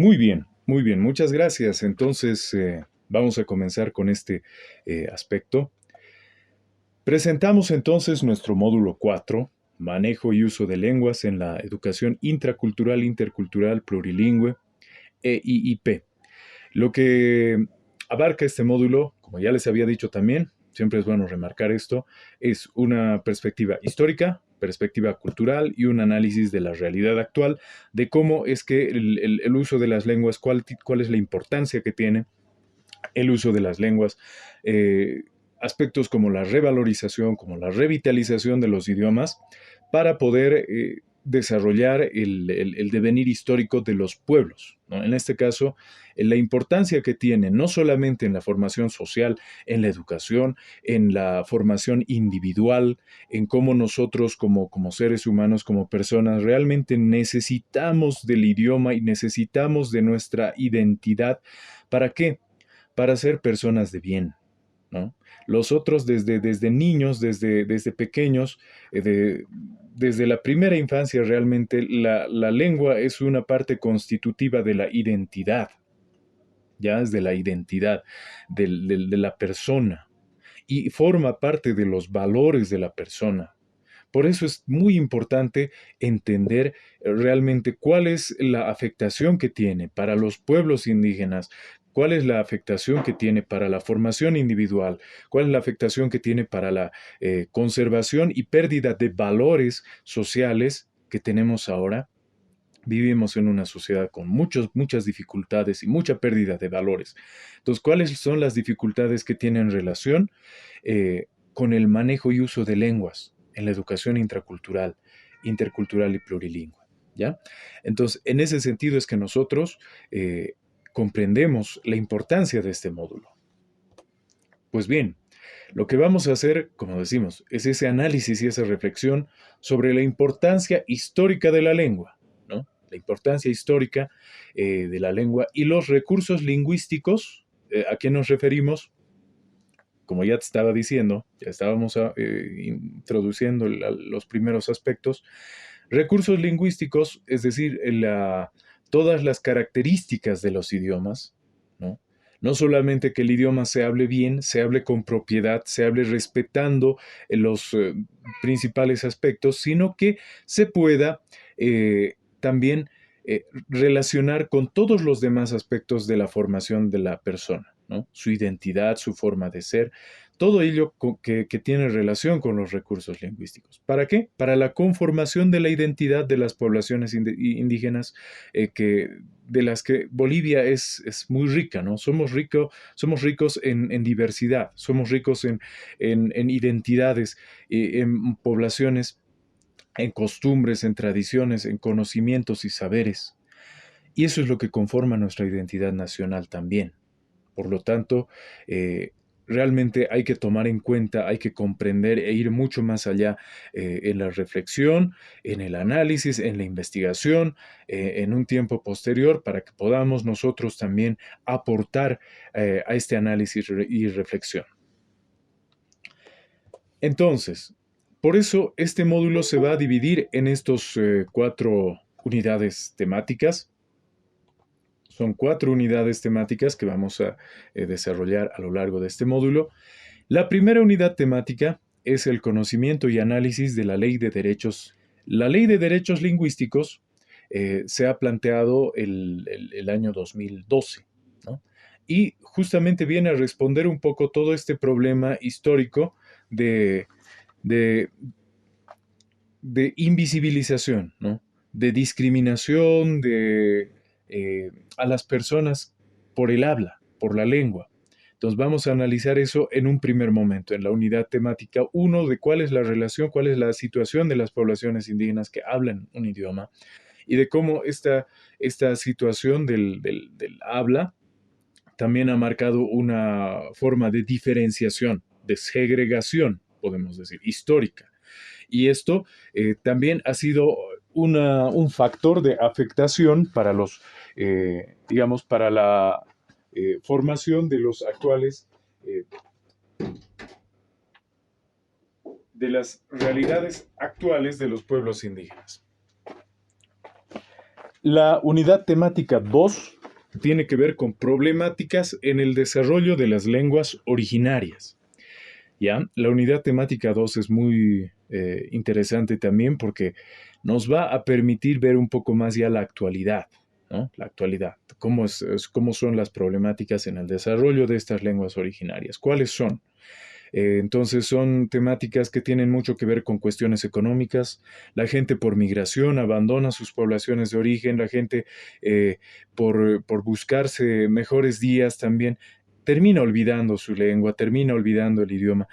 muy bien, muchas gracias. Entonces, vamos a comenzar con este aspecto. Presentamos entonces nuestro módulo 4, manejo y uso de lenguas en la educación intracultural, intercultural, plurilingüe e IIP. Lo que abarca este módulo, como ya les había dicho también, siempre es bueno remarcar esto, es una perspectiva histórica, perspectiva cultural y un análisis de la realidad actual, de cómo es que el uso de las lenguas, cuál es la importancia que tiene el uso de las lenguas, eh, aspectos como la revalorización, como la revitalización de los idiomas, para poder desarrollar el devenir histórico de los pueblos, ¿no? En este caso, la importancia que tiene no solamente en la formación social, en la educación, en la formación individual, en cómo nosotros como seres humanos, como personas, realmente necesitamos del idioma y necesitamos de nuestra identidad. ¿Para qué? Para ser personas de bien, ¿no? Los otros desde niños, desde pequeños, desde la primera infancia realmente la lengua es una parte constitutiva de la identidad, ya es de la identidad de la persona y forma parte de los valores de la persona. Por eso es muy importante entender realmente cuál es la afectación que tiene para los pueblos indígenas, cuál es la afectación que tiene para la formación individual, cuál es la afectación que tiene para la conservación y pérdida de valores sociales que tenemos ahora. Vivimos en una sociedad con muchas dificultades y mucha pérdida de valores. Entonces, ¿cuáles son las dificultades que tienen relación con el manejo y uso de lenguas en la educación intracultural, intercultural y plurilingüe? ¿Ya? Entonces, en ese sentido es que nosotros comprendemos la importancia de este módulo. Pues bien, lo que vamos a hacer, como decimos, es ese análisis y esa reflexión sobre la importancia histórica de la lengua, ¿no? La importancia histórica de la lengua y los recursos lingüísticos. ¿A qué nos referimos? Como ya te estaba diciendo, ya estábamos introduciendo los primeros aspectos. Recursos lingüísticos, es decir, todas las características de los idiomas, ¿no? No solamente que el idioma se hable bien, se hable con propiedad, se hable respetando los principales aspectos, sino que se pueda también relacionar con todos los demás aspectos de la formación de la persona, ¿no? Su identidad, su forma de ser, todo ello que tiene relación con los recursos lingüísticos. ¿Para qué? Para la conformación de la identidad de las poblaciones indígenas de las que Bolivia es muy rica, ¿no? Somos ricos en diversidad, somos ricos en identidades, en poblaciones, en costumbres, en tradiciones, en conocimientos y saberes. Y eso es lo que conforma nuestra identidad nacional también. Por lo tanto, realmente hay que tomar en cuenta, hay que comprender e ir mucho más allá en la reflexión, en el análisis, en la investigación, en un tiempo posterior para que podamos nosotros también aportar a este análisis y reflexión. Entonces, por eso este módulo se va a dividir en estos 4 unidades temáticas. Son 4 unidades temáticas que vamos a desarrollar a lo largo de este módulo. La primera unidad temática es el conocimiento y análisis de la ley de derechos. La ley de derechos lingüísticos se ha planteado el año 2012, ¿no? Y justamente viene a responder un poco todo este problema histórico de, de, de invisibilización, ¿no? De discriminación a las personas por el habla, por la lengua. Entonces vamos a analizar eso en un primer momento, en la unidad temática 1 de cuál es la relación, cuál es la situación de las poblaciones indígenas que hablan un idioma y de cómo esta situación del habla también ha marcado una forma de diferenciación, de segregación, podemos decir, histórica. Y esto también ha sido un factor de afectación para digamos, para la formación de los actuales, eh, de las realidades actuales de los pueblos indígenas. La unidad temática 2 tiene que ver con problemáticas en el desarrollo de las lenguas originarias. ¿Ya? La unidad temática 2 es muy interesante también porque nos va a permitir ver un poco más ya la actualidad, ¿no? La actualidad, cómo son las problemáticas en el desarrollo de estas lenguas originarias, cuáles son. Entonces son temáticas que tienen mucho que ver con cuestiones económicas. La gente por migración abandona sus poblaciones de origen, la gente por buscarse mejores días también termina olvidando su lengua, termina olvidando el idioma.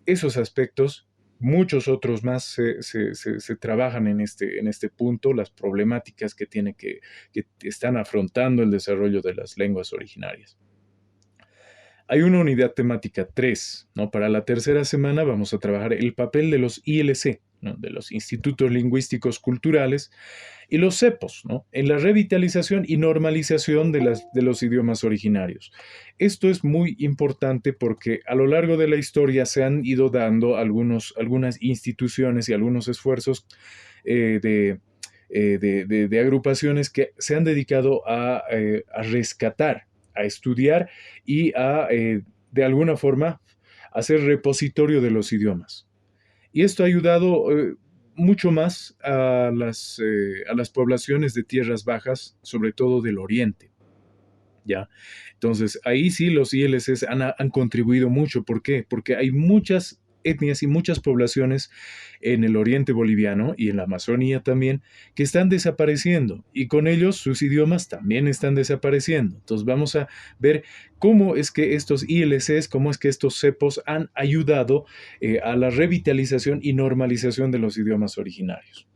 Esos aspectos, muchos otros más se trabajan en este punto, las problemáticas que están afrontando el desarrollo de las lenguas originarias. Hay una unidad temática 3, ¿no? Para la tercera semana vamos a trabajar el papel de los ILC, ¿no? De los Institutos Lingüísticos Culturales y los CEPOS, ¿no? En la revitalización y normalización de los idiomas originarios. Esto es muy importante porque a lo largo de la historia se han ido dando algunas instituciones y algunos esfuerzos de agrupaciones que se han dedicado a rescatar, a estudiar y de alguna forma, hacer repositorio de los idiomas. Y esto ha ayudado mucho más a las poblaciones de tierras bajas, sobre todo del oriente. ¿Ya? Entonces, ahí sí los ILCs han contribuido mucho. ¿Por qué? Porque hay muchas etnias y muchas poblaciones en el oriente boliviano y en la Amazonía también que están desapareciendo y con ellos sus idiomas también están desapareciendo. Entonces vamos a ver cómo es que estos ILCs, cómo es que estos cepos han ayudado a la revitalización y normalización de los idiomas originarios.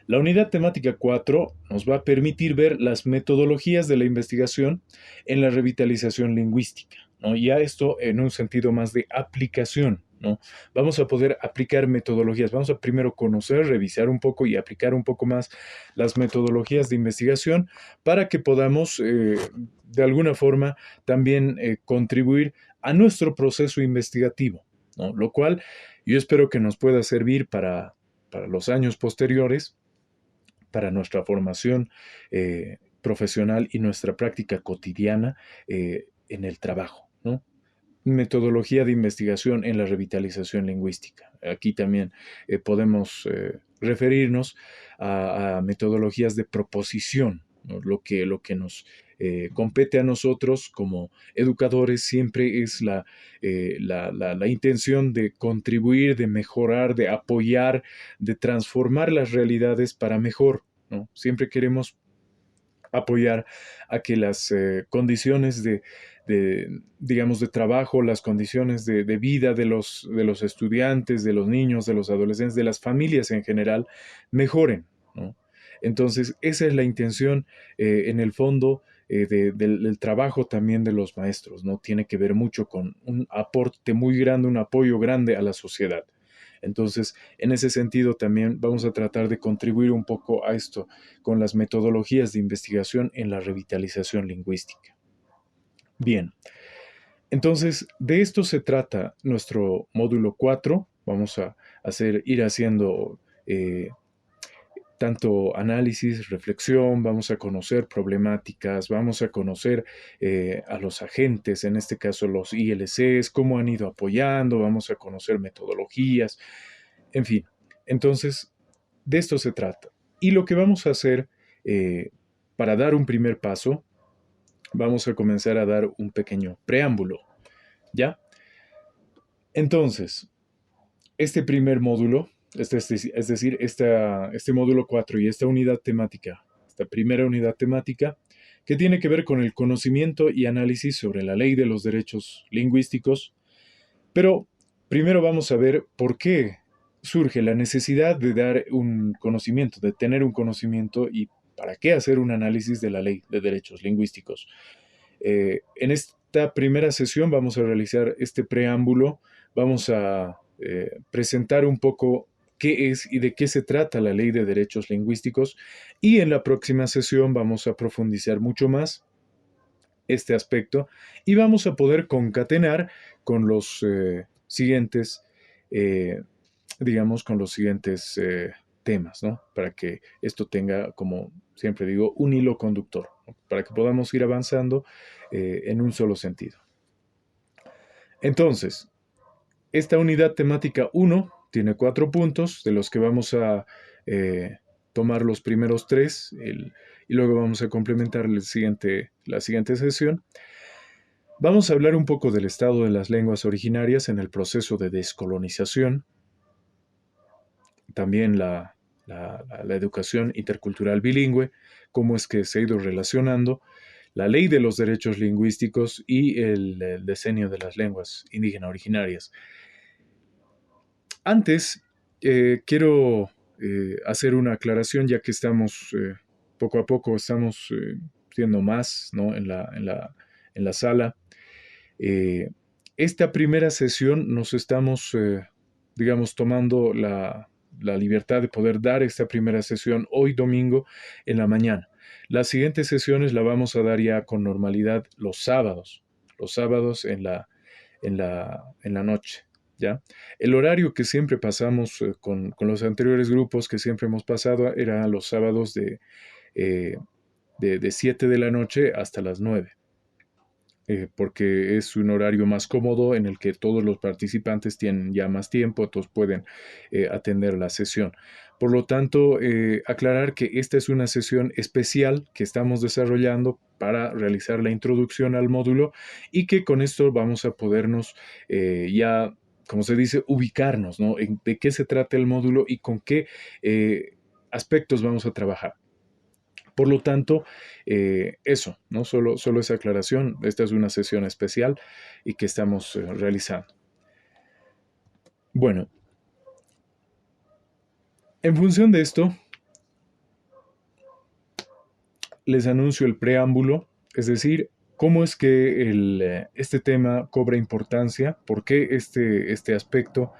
La unidad temática 4 nos va a permitir ver las metodologías de la investigación en la revitalización lingüística, ¿no? Ya esto en un sentido más de aplicación, ¿no? Vamos a poder aplicar metodologías, vamos a primero conocer, revisar un poco y aplicar un poco más las metodologías de investigación para que podamos de alguna forma también contribuir a nuestro proceso investigativo, ¿no? Lo cual yo espero que nos pueda servir para los años posteriores, para nuestra formación profesional y nuestra práctica cotidiana en el trabajo, ¿no? Metodología de investigación en la revitalización lingüística. Aquí también podemos referirnos a metodologías de proposición, ¿no? Lo que nos compete a nosotros como educadores siempre es la intención de contribuir, de mejorar, de apoyar, de transformar las realidades para mejor, ¿no? Siempre queremos apoyar a que las condiciones digamos, de trabajo, las condiciones de vida de los estudiantes, de los niños, de los adolescentes, de las familias en general, mejoren, ¿no? Entonces, esa es la intención, en el fondo, del trabajo también de los maestros, ¿no? Tiene que ver mucho con un aporte muy grande, un apoyo grande a la sociedad. Entonces, en ese sentido también vamos a tratar de contribuir un poco a esto con las metodologías de investigación en la revitalización lingüística. Bien, entonces de esto se trata nuestro módulo 4. Vamos a ir haciendo tanto análisis, reflexión, vamos a conocer problemáticas, vamos a conocer a los agentes, en este caso los ILCs, cómo han ido apoyando, vamos a conocer metodologías, en fin. Entonces, de esto se trata. Y lo que vamos a hacer para dar un primer paso, vamos a comenzar a dar un pequeño preámbulo, ¿ya? Entonces, este primer módulo, es decir, este módulo 4 y esta unidad temática, esta primera unidad temática, que tiene que ver con el conocimiento y análisis sobre la ley de los derechos lingüísticos, pero primero vamos a ver por qué surge la necesidad de dar un conocimiento, de tener un conocimiento y para qué hacer un análisis de la ley de derechos lingüísticos. En esta primera sesión vamos a realizar este preámbulo, vamos a presentar un poco qué es y de qué se trata la ley de derechos lingüísticos y en la próxima sesión vamos a profundizar mucho más este aspecto y vamos a poder concatenar con los siguientes, eh, digamos, con los siguientes temas, ¿no? Para que esto tenga, como siempre digo, un hilo conductor, ¿no? Para que podamos ir avanzando en un solo sentido. Entonces, esta unidad temática 1 tiene 4 puntos, de los que vamos a tomar los primeros 3 y luego vamos a complementar la siguiente sesión. Vamos a hablar un poco del estado de las lenguas originarias en el proceso de descolonización, también la educación intercultural bilingüe, cómo es que se ha ido relacionando, la ley de los derechos lingüísticos y el decenio de las lenguas indígenas originarias. Antes, quiero hacer una aclaración, ya que estamos, poco a poco, estamos siendo más, ¿no? En la sala. Esta primera sesión nos estamos, digamos, tomando la libertad de poder dar esta primera sesión hoy domingo en la mañana. Las siguientes sesiones la vamos a dar ya con normalidad los sábados en la noche, ¿ya? El horario que siempre pasamos con los anteriores grupos que siempre hemos pasado era los sábados de 7 de la noche hasta las 9. Porque es un horario más cómodo en el que todos los participantes tienen ya más tiempo, todos pueden atender la sesión. Por lo tanto, aclarar que esta es una sesión especial que estamos desarrollando para realizar la introducción al módulo y que con esto vamos a podernos ya, como se dice, ubicarnos, ¿no? De qué se trata el módulo y con qué aspectos vamos a trabajar. Por lo tanto, eso, ¿no? Solo esa aclaración. Esta es una sesión especial y que estamos realizando. Bueno, en función de esto, les anuncio el preámbulo, es decir, cómo es que este tema cobra importancia, por qué este aspecto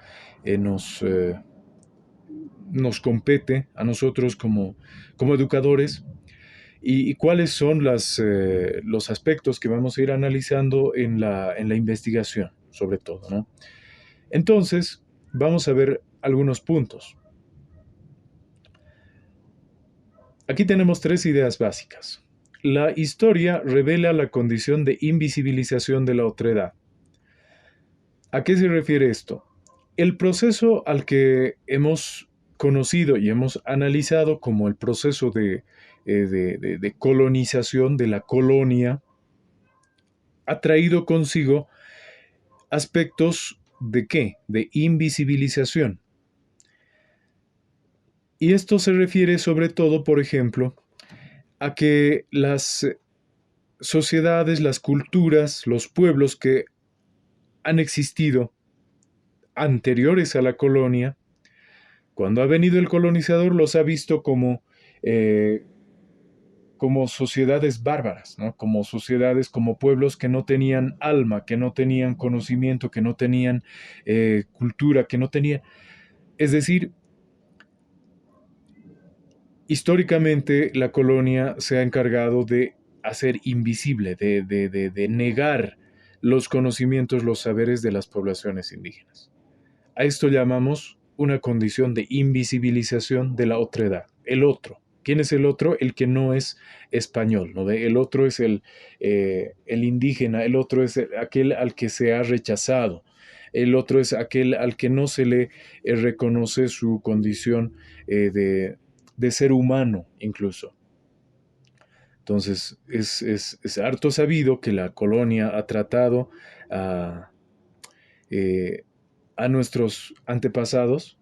nos compete a nosotros como educadores. ¿Y cuáles son los aspectos que vamos a ir analizando en la investigación, sobre todo, ¿no? Entonces, vamos a ver algunos puntos. Aquí tenemos 3 ideas básicas. La historia revela la condición de invisibilización de la otredad. ¿A qué se refiere esto? El proceso al que hemos conocido y hemos analizado como el proceso de colonización de la colonia ha traído consigo aspectos de qué? De invisibilización. Y esto se refiere sobre todo, por ejemplo, a que las sociedades, las culturas, los pueblos que han existido anteriores a la colonia, cuando ha venido el colonizador los ha visto como sociedades bárbaras, ¿no? Como sociedades, como pueblos que no tenían alma, que no tenían conocimiento, que no tenían cultura, que no tenían... Es decir, históricamente la colonia se ha encargado de hacer invisible, de negar los conocimientos, los saberes de las poblaciones indígenas. A esto llamamos una condición de invisibilización de la otredad, el otro. ¿Quién es el otro? El que no es español, ¿no? El otro es el indígena, el otro es aquel al que se ha rechazado, el otro es aquel al que no se le reconoce su condición de ser humano incluso. Entonces, es harto sabido que la colonia ha tratado eh, a nuestros antepasados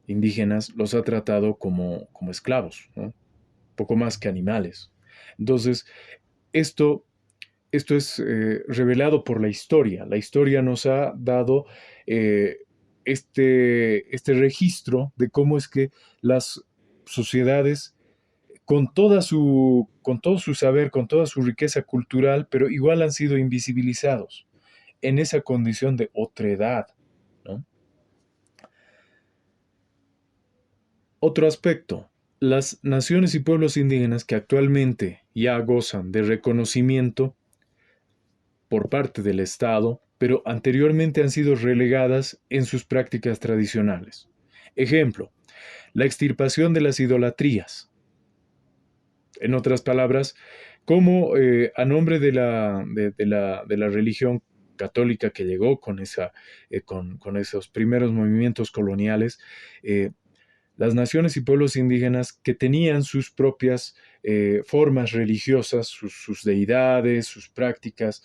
indígenas, los ha tratado como esclavos, ¿no? Poco más que animales. Entonces, esto, esto es revelado por la historia. La historia nos ha dado este registro de cómo es que las sociedades, con todo su saber, con toda su riqueza cultural, pero igual han sido invisibilizados en esa condición de otredad, ¿no? Otro aspecto, las naciones y pueblos indígenas que actualmente ya gozan de reconocimiento por parte del Estado, pero anteriormente han sido relegadas en sus prácticas tradicionales. Ejemplo, la extirpación de las idolatrías. En otras palabras, cómo a nombre de la religión católica que llegó con esos primeros movimientos coloniales, eh, las naciones y pueblos indígenas que tenían sus propias formas religiosas, sus deidades, sus prácticas,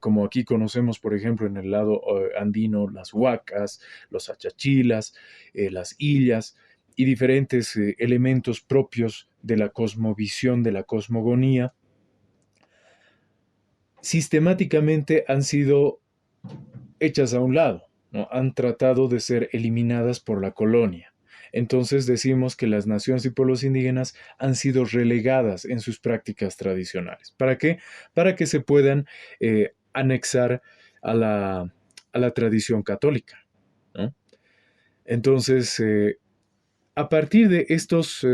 como aquí conocemos, por ejemplo, en el lado andino, las huacas, los achachilas, las illas y diferentes elementos propios de la cosmovisión, de la cosmogonía, sistemáticamente han sido hechas a un lado, ¿no? Han tratado de ser eliminadas por la colonia. Entonces decimos que las naciones y pueblos indígenas han sido relegadas en sus prácticas tradicionales. ¿Para qué? Para que se puedan anexar a la tradición católica, ¿no? Entonces, a partir de estos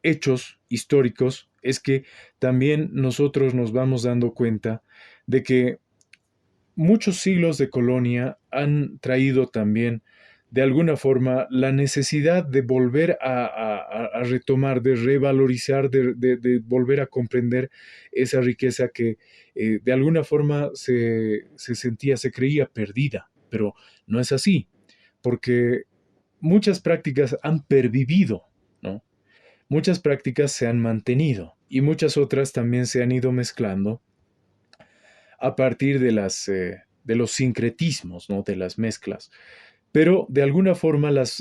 hechos históricos, es que también nosotros nos vamos dando cuenta de que muchos siglos de colonia han traído también, de alguna forma, la necesidad de volver a retomar, de revalorizar, de volver a comprender esa riqueza que de alguna forma se sentía, se creía perdida, pero no es así, porque muchas prácticas han pervivido, ¿no? Muchas prácticas se han mantenido y muchas otras también se han ido mezclando a partir de los sincretismos, ¿no? De las mezclas. Pero de alguna forma la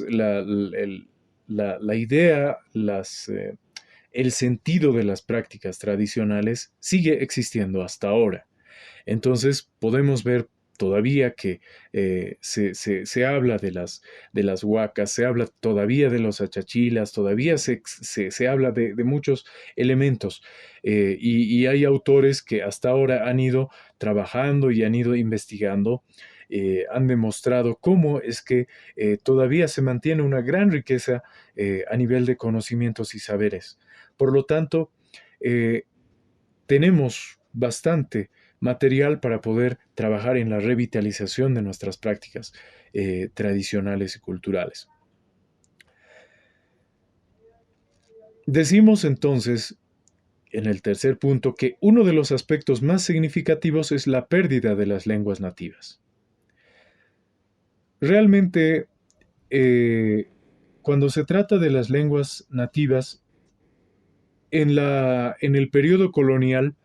idea, el sentido de las prácticas tradicionales sigue existiendo hasta ahora. Entonces podemos ver todavía que se habla de las huacas, se habla todavía de los achachilas, todavía se habla de muchos elementos y hay autores que hasta ahora han ido trabajando y han ido investigando. Han demostrado cómo es que todavía se mantiene una gran riqueza a nivel de conocimientos y saberes. Por lo tanto, eh, tenemos bastante material para poder trabajar en la revitalización de nuestras prácticas tradicionales y culturales. Decimos entonces, en el tercer punto, que uno de los aspectos más significativos es la pérdida de las lenguas nativas. Realmente, eh, cuando se trata de las lenguas nativas, en el periodo colonial,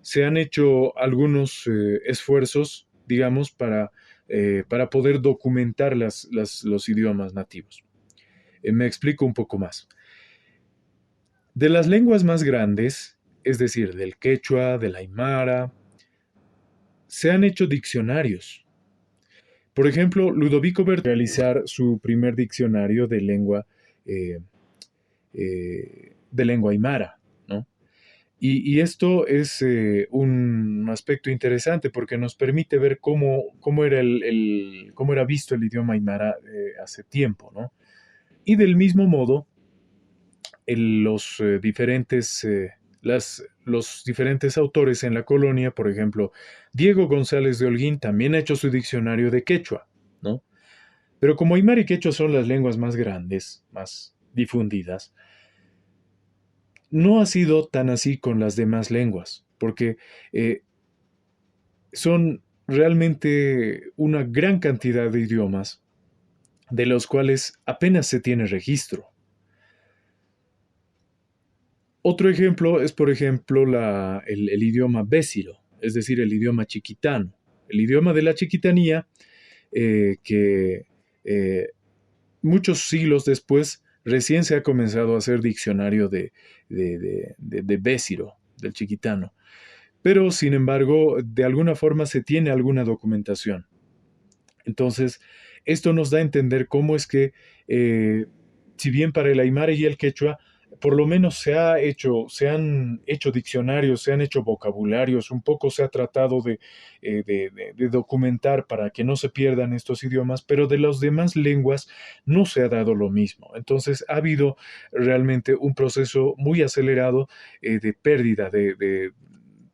se han hecho algunos esfuerzos, digamos, para poder documentar los idiomas nativos. Me explico un poco más. De las lenguas más grandes, es decir, del quechua, del aymara, se han hecho diccionarios. Por ejemplo, Ludovico Bertolucci realizar su primer diccionario eh, de lengua aymara, ¿no? Y esto es un aspecto interesante porque nos permite ver cómo era cómo era visto el idioma aymara hace tiempo, ¿no? Y del mismo modo, los diferentes autores en la colonia, por ejemplo, Diego González de Holguín también ha hecho su diccionario de quechua, ¿no? Pero como aymara y quechua son las lenguas más grandes, más difundidas, no ha sido tan así con las demás lenguas, porque eh, son realmente una gran cantidad de idiomas de los cuales apenas se tiene registro. Otro ejemplo es, por ejemplo, el idioma bésiro, es decir, el idioma chiquitano. El idioma de la chiquitanía que eh, muchos siglos después recién se ha comenzado a hacer diccionario de bésiro, del chiquitano. Pero, sin embargo, de alguna forma se tiene alguna documentación. Entonces, esto nos da a entender cómo es que, si bien para el aymara y el quechua, por lo menos se han hecho diccionarios, se han hecho vocabularios, un poco se ha tratado de documentar para que no se pierdan estos idiomas, pero de las demás lenguas no se ha dado lo mismo. Entonces, ha habido realmente un proceso muy acelerado de pérdida,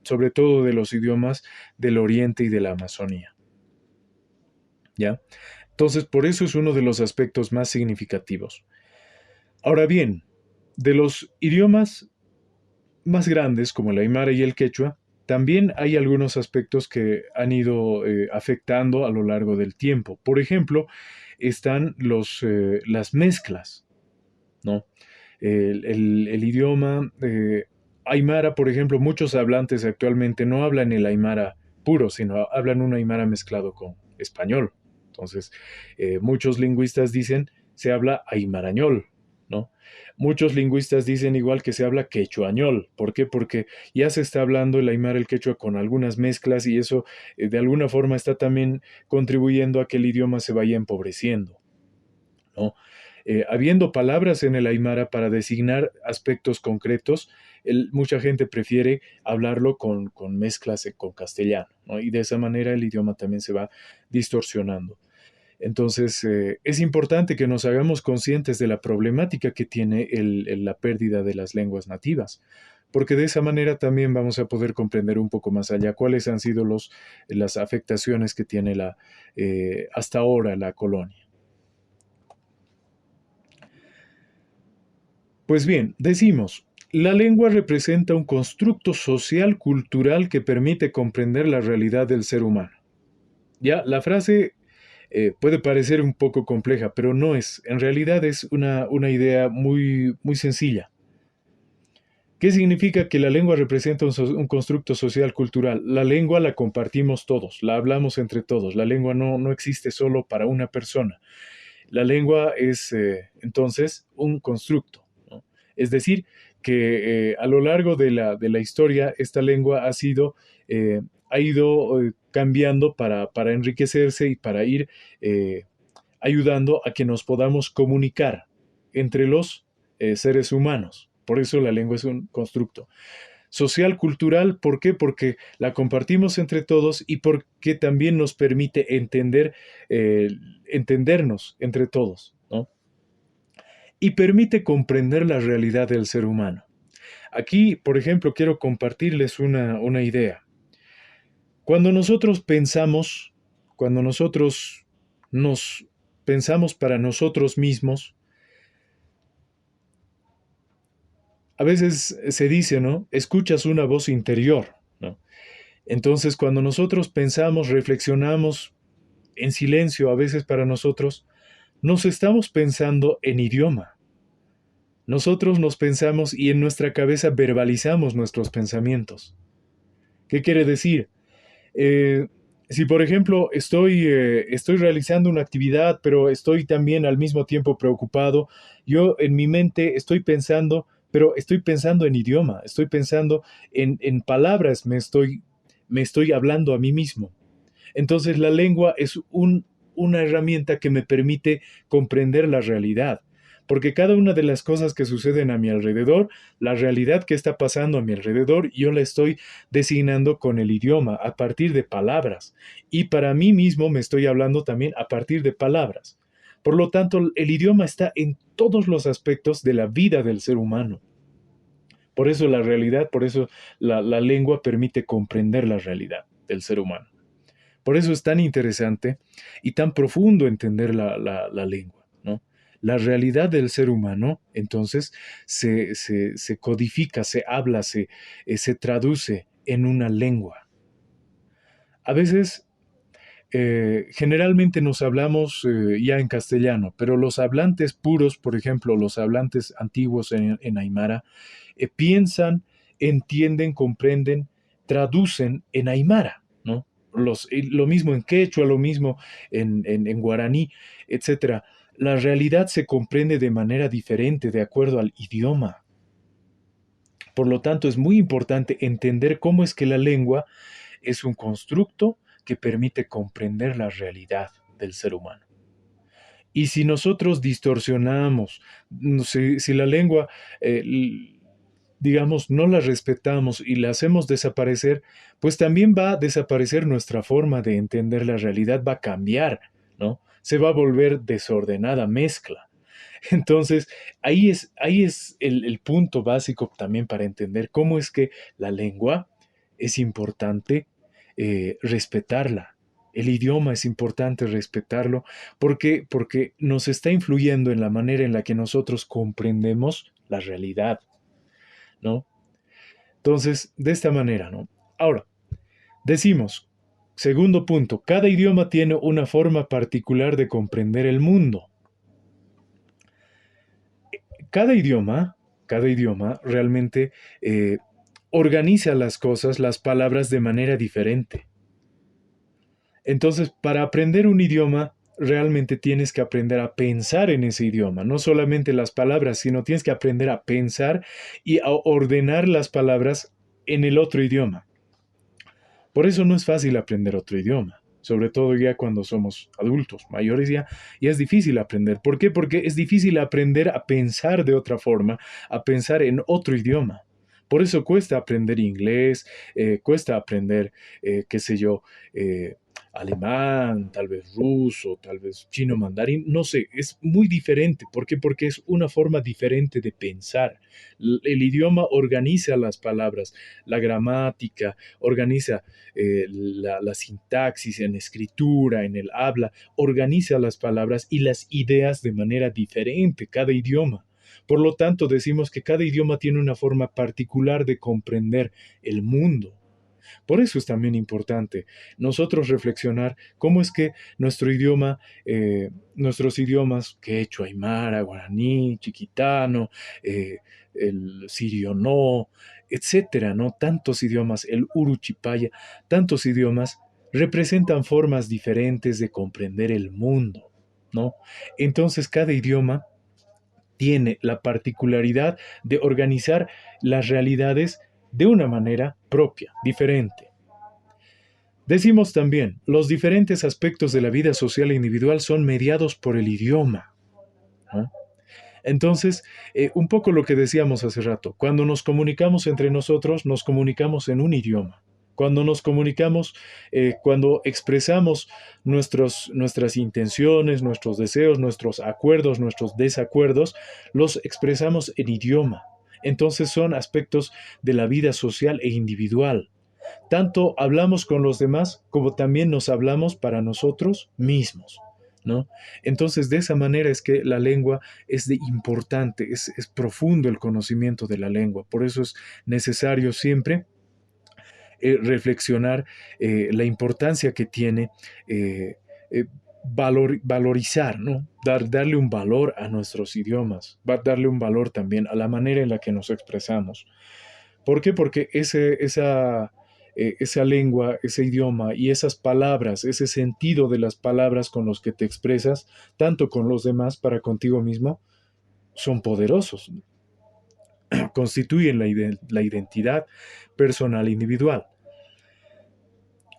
sobre todo de los idiomas del Oriente y de la Amazonía. ¿Ya? Entonces, por eso es uno de los aspectos más significativos. Ahora bien, de los idiomas más grandes, como el aymara y el quechua, también hay algunos aspectos que han ido afectando a lo largo del tiempo. Por ejemplo, están las mezclas, ¿no? El idioma aymara, por ejemplo, muchos hablantes actualmente no hablan el aymara puro, sino hablan un aymara mezclado con español. Entonces, muchos lingüistas dicen se habla aymarañol, ¿no? Muchos lingüistas dicen igual que se habla quechuañol. ¿Por qué? Porque ya se está hablando el aymara, el quechua con algunas mezclas y eso de alguna forma está también contribuyendo a que el idioma se vaya empobreciendo, ¿no? Habiendo palabras en el aymara para designar aspectos concretos, mucha gente prefiere hablarlo con mezclas con castellano, ¿no? Y de esa manera el idioma también se va distorsionando. Entonces, es importante que nos hagamos conscientes de la problemática que tiene la pérdida de las lenguas nativas, porque de esa manera también vamos a poder comprender un poco más allá cuáles han sido las afectaciones que tiene hasta ahora la colonia. Pues bien, decimos, la lengua representa un constructo social cultural que permite comprender la realidad del ser humano. Ya, la frase puede parecer un poco compleja, pero no es. En realidad es una idea muy, muy sencilla. ¿Qué significa que la lengua representa un constructo social cultural? La lengua la compartimos todos, la hablamos entre todos. La lengua no existe solo para una persona. La lengua es entonces un constructo, ¿no? Es decir, que a lo largo de la historia esta lengua eh, ha ido cambiando para enriquecerse y para ir eh, ayudando a que nos podamos comunicar entre los seres humanos. Por eso la lengua es un constructo. Social, cultural, ¿por qué? Porque la compartimos entre todos y porque también nos permite eh, entendernos entre todos, ¿no? Y permite comprender la realidad del ser humano. Aquí, por ejemplo, quiero compartirles una idea. Cuando nosotros pensamos, cuando nosotros nos pensamos para nosotros mismos, a veces se dice, ¿no? Escuchas una voz interior, ¿no? Entonces, cuando nosotros pensamos, reflexionamos en silencio, a veces para nosotros, nos estamos pensando en idioma. Nosotros nos pensamos y en nuestra cabeza verbalizamos nuestros pensamientos. ¿Qué quiere decir? Eh, si por ejemplo estoy realizando una actividad, pero estoy también al mismo tiempo preocupado, yo en mi mente estoy pensando, pero estoy pensando en idioma, estoy pensando en palabras, me estoy hablando a mí mismo. Entonces la lengua es una herramienta que me permite comprender la realidad, porque cada una de las cosas que suceden a mi alrededor, la realidad que está pasando a mi alrededor, yo la estoy designando con el idioma, a partir de palabras. Y para mí mismo me estoy hablando también a partir de palabras. Por lo tanto, el idioma está en todos los aspectos de la vida del ser humano. Por eso la realidad, por eso la lengua permite comprender la realidad del ser humano. Por eso es tan interesante y tan profundo entender la lengua, ¿no? La realidad del ser humano, entonces, se codifica, se habla, se traduce en una lengua. A veces, generalmente nos hablamos ya en castellano, pero los hablantes puros, por ejemplo, los hablantes antiguos en Aymara, piensan, entienden, comprenden, traducen en Aymara, ¿no? Lo mismo en quechua, lo mismo en guaraní, etcétera. La realidad se comprende de manera diferente de acuerdo al idioma. Por lo tanto, es muy importante entender cómo es que la lengua es un constructo que permite comprender la realidad del ser humano. Y si nosotros distorsionamos, si la lengua eh, digamos, no la respetamos y la hacemos desaparecer, pues también va a desaparecer nuestra forma de entender la realidad, va a cambiar, ¿no? Se va a volver desordenada, mezcla. Entonces, ahí es el punto básico también para entender cómo es que la lengua es importante respetarla, El idioma es importante respetarlo. ¿Por qué? Porque nos está influyendo en la manera en la que nosotros comprendemos la realidad, ¿no? Entonces, de esta manera, ¿no? Ahora, decimos, segundo punto, cada idioma tiene una forma particular de comprender el mundo. Cada idioma, cada idioma realmente organiza las cosas, las palabras de manera diferente. Entonces, para aprender un idioma, realmente tienes que aprender a pensar en ese idioma, no solamente las palabras, sino tienes que aprender a pensar y a ordenar las palabras en el otro idioma. Por eso no es fácil aprender otro idioma, sobre todo ya cuando somos adultos, mayores ya es difícil aprender. ¿Por qué? Porque es difícil aprender a pensar de otra forma, a pensar en otro idioma. Por eso cuesta aprender inglés, cuesta aprender, qué sé yo, alemán, tal vez ruso, tal vez chino mandarín, no sé, es muy diferente. ¿Por qué? Porque es una forma diferente de pensar. El idioma organiza las palabras, la gramática, organiza la sintaxis en escritura, en el habla, organiza las palabras y las ideas de manera diferente, cada idioma. Por lo tanto, decimos que cada idioma tiene una forma particular de comprender el mundo. Por eso es también importante nosotros reflexionar cómo es que nuestro idioma, nuestros idiomas, quechua, aymara, guaraní, chiquitano, el sirio no, etcétera, ¿no? Tantos idiomas, el uruchipaya, tantos idiomas representan formas diferentes de comprender el mundo, ¿no? Entonces cada idioma tiene la particularidad de organizar las realidades de una manera propia, diferente. Decimos también, los diferentes aspectos de la vida social e individual son mediados por el idioma, ¿no? Entonces, un poco lo que decíamos hace rato, cuando nos comunicamos entre nosotros, nos comunicamos en un idioma. Cuando nos comunicamos, cuando expresamos nuestras intenciones, nuestros deseos, nuestros acuerdos, nuestros desacuerdos, los expresamos en idioma. Entonces son aspectos de la vida social e individual. Tanto hablamos con los demás como también nos hablamos para nosotros mismos, ¿no? Entonces, de esa manera es que la lengua es de importante, es profundo el conocimiento de la lengua. Por eso es necesario siempre reflexionar la importancia que tiene eh, valorizar, ¿no? Darle un valor a nuestros idiomas, darle un valor también a la manera en la que nos expresamos. ¿Por qué? Porque esa lengua, ese idioma y esas palabras, ese sentido de las palabras con los que te expresas, tanto con los demás para contigo mismo, son poderosos, constituyen la identidad personal individual.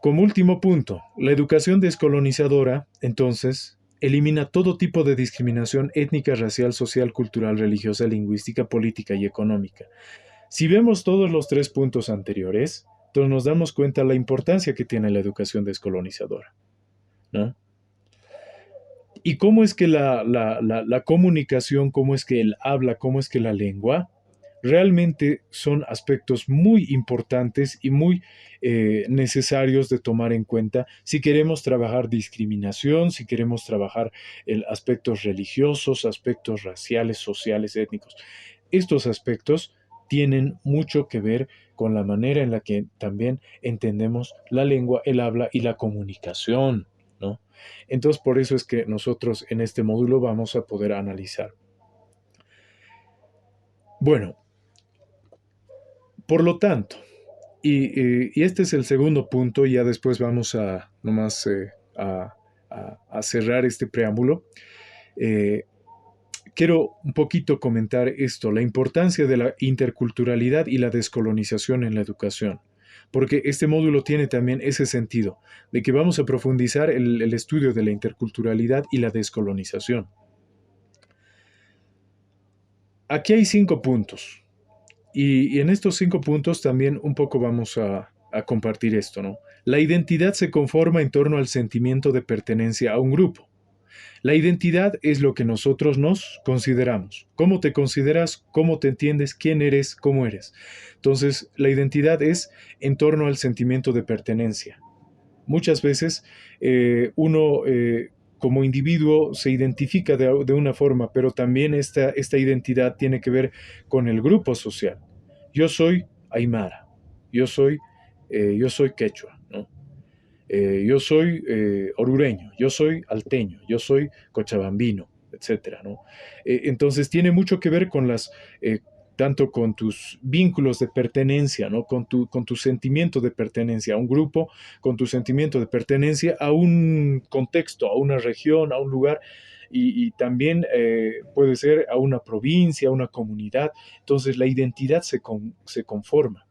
Como último punto, la educación descolonizadora, entonces, elimina todo tipo de discriminación étnica, racial, social, cultural, religiosa, lingüística, política y económica. Si vemos todos los tres puntos anteriores, entonces nos damos cuenta de la importancia que tiene la educación descolonizadora, ¿no? Y cómo es que la comunicación, cómo es que el habla, cómo es que la lengua, realmente son aspectos muy importantes y muy necesarios de tomar en cuenta si queremos trabajar discriminación, si queremos trabajar aspectos religiosos, aspectos raciales, sociales, étnicos. Estos aspectos tienen mucho que ver con la manera en la que también entendemos la lengua, el habla y la comunicación, ¿no? Entonces, por eso es que nosotros en este módulo vamos a poder analizar. Bueno, por lo tanto, y este es el segundo punto, y ya después vamos a nomás a cerrar este preámbulo. Eh, Quiero un poquito comentar esto, la importancia de la interculturalidad y la descolonización en la educación, porque este módulo tiene también ese sentido, de que vamos a profundizar el estudio de la interculturalidad y la descolonización. Aquí hay 5 puntos, y en estos 5 puntos también un poco vamos a compartir esto, ¿no? La identidad se conforma en torno al sentimiento de pertenencia a un grupo. La identidad es lo que nosotros nos consideramos. ¿Cómo te consideras? ¿Cómo te entiendes? ¿Quién eres? ¿Cómo eres? Entonces, la identidad es en torno al sentimiento de pertenencia, muchas veces uno como individuo se identifica de una forma, pero también esta identidad tiene que ver con el grupo social. Yo soy Aymara, yo soy quechua, ¿no? Yo soy orureño, yo soy alteño, yo soy cochabambino, etcétera, ¿no? Entonces tiene mucho que ver con eh, tanto con tus vínculos de pertenencia, ¿no? Con tu sentimiento de pertenencia a un grupo, con tu sentimiento de pertenencia a un contexto, a una región, a un lugar. Y también puede ser a una provincia, a una comunidad. Entonces la identidad se conforma.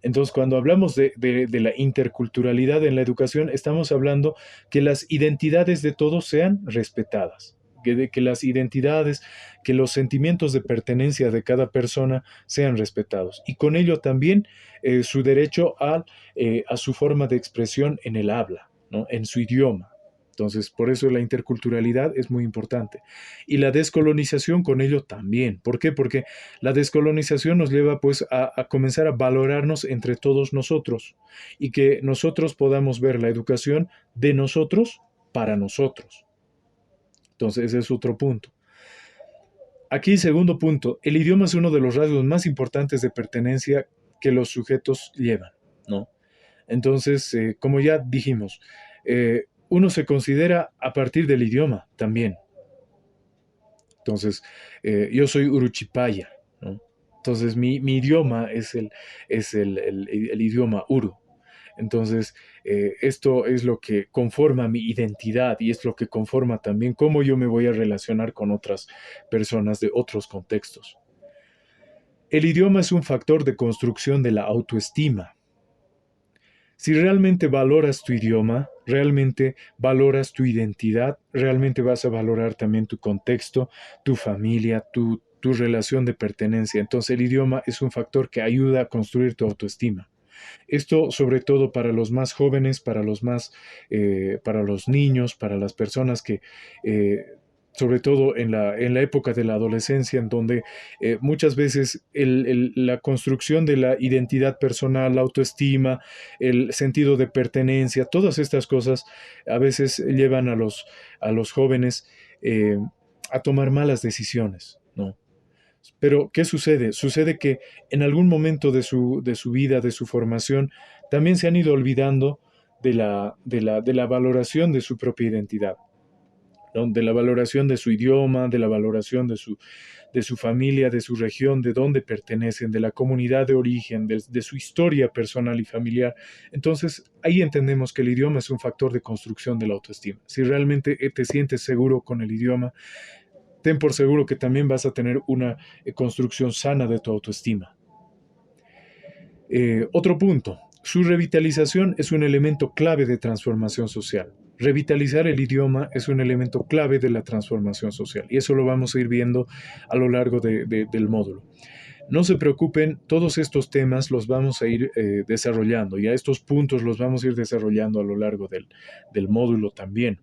Entonces, cuando hablamos de la interculturalidad en la educación, estamos hablando que las identidades de todos sean respetadas, que las identidades, que los sentimientos de pertenencia de cada persona sean respetados. Y con ello también su derecho a su forma de expresión en el habla, ¿no? En su idioma. Entonces, por eso la interculturalidad es muy importante. Y la descolonización con ello también. ¿Por qué? Porque la descolonización nos lleva pues a comenzar a valorarnos entre todos nosotros y que nosotros podamos ver la educación de nosotros para nosotros. Entonces ese es otro punto. Aquí, segundo punto, el idioma es uno de los rasgos más importantes de pertenencia que los sujetos llevan, ¿no? Entonces, como ya dijimos, uno se considera a partir del idioma también. Entonces, yo soy Uruchipaya, ¿no? Entonces, mi idioma es el idioma Uru. Entonces, esto es lo que conforma mi identidad y es lo que conforma también cómo yo me voy a relacionar con otras personas de otros contextos. El idioma es un factor de construcción de la autoestima. Si realmente valoras tu idioma, realmente valoras tu identidad, realmente vas a valorar también tu contexto, tu familia, tu relación de pertenencia. Entonces el idioma es un factor que ayuda a construir tu autoestima. Esto sobre todo para los más jóvenes, para los niños, para las personas que sobre todo en la época de la adolescencia, en donde muchas veces la construcción de la identidad personal, la autoestima, el sentido de pertenencia, todas estas cosas a veces llevan a los jóvenes a tomar malas decisiones, ¿no? Pero, ¿qué sucede? Sucede que en algún momento de su vida, de su formación, también se han ido olvidando de la valoración de su propia identidad, ¿no? De la valoración de su idioma, de la valoración de su familia, de su región, de dónde pertenecen, de la comunidad de origen, de su historia personal y familiar. Entonces, ahí entendemos que el idioma es un factor de construcción de la autoestima. Si realmente te sientes seguro con el idioma, ten por seguro que también vas a tener una construcción sana de tu autoestima. Otro punto, su revitalización es un elemento clave de transformación social. Revitalizar el idioma es un elemento clave de la transformación social y eso lo vamos a ir viendo a lo largo del módulo. No se preocupen, todos estos temas los vamos a ir desarrollando y a estos puntos los vamos a ir desarrollando a lo largo del módulo también.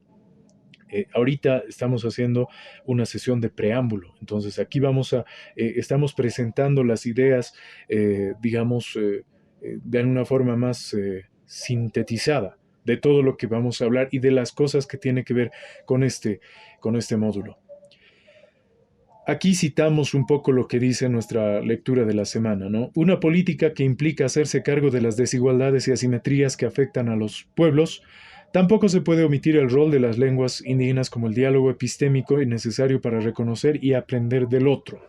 Ahorita estamos haciendo una sesión de preámbulo, entonces aquí estamos presentando las ideas, digamos, de una forma más sintetizada de todo lo que vamos a hablar y de las cosas que tiene que ver con este módulo. Aquí citamos un poco lo que dice nuestra lectura de la semana, ¿no? Una política que implica hacerse cargo de las desigualdades y asimetrías que afectan a los pueblos. Tampoco se puede omitir el rol de las lenguas indígenas como el diálogo epistémico y necesario para reconocer y aprender del otro.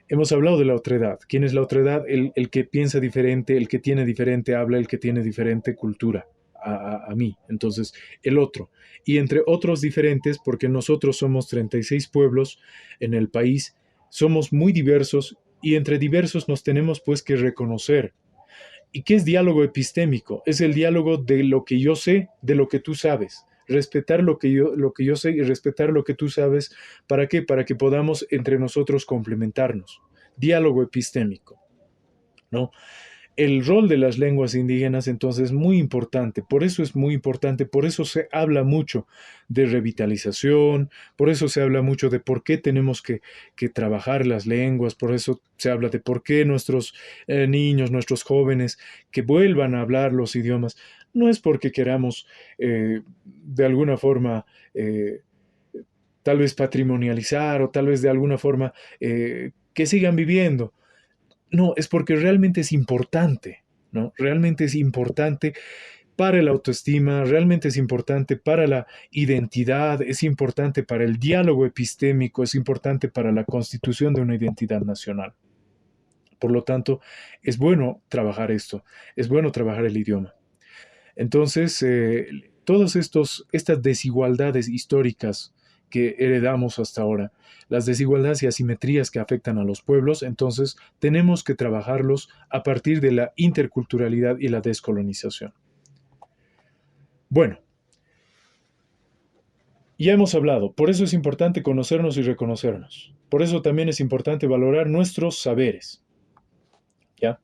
Hemos hablado de la otredad. ¿Quién es la otredad? El que piensa diferente, el que tiene diferente habla, el que tiene diferente cultura a mí. Entonces, el otro. Y entre otros diferentes, porque nosotros somos 36 pueblos en el país, somos muy diversos y entre diversos nos tenemos pues que reconocer. ¿Y qué es diálogo epistémico? Es el diálogo de lo que yo sé, de lo que tú sabes. Respetar lo que yo sé y respetar lo que tú sabes. ¿Para qué? Para que podamos entre nosotros complementarnos. Diálogo epistémico, ¿no? El rol de las lenguas indígenas entonces es muy importante, por eso es muy importante, por eso se habla mucho de revitalización, por eso se habla mucho de por qué tenemos que trabajar las lenguas, por eso se habla de por qué nuestros niños, nuestros jóvenes, que vuelvan a hablar los idiomas. no es porque queramos de alguna forma tal vez patrimonializar o tal vez de alguna forma que sigan viviendo. No, es porque realmente es importante, ¿no? Realmente es importante para la autoestima, realmente es importante para la identidad, es importante para el diálogo epistémico, es importante para la constitución de una identidad nacional. Por lo tanto, es bueno trabajar esto, es bueno trabajar el idioma. Entonces, todas estas desigualdades históricas que heredamos hasta ahora, las desigualdades y asimetrías que afectan a los pueblos, entonces tenemos que trabajarlos a partir de la interculturalidad y la descolonización. Bueno, ya hemos hablado, por eso es importante conocernos y reconocernos. Por eso también es importante valorar nuestros saberes. ¿Ya?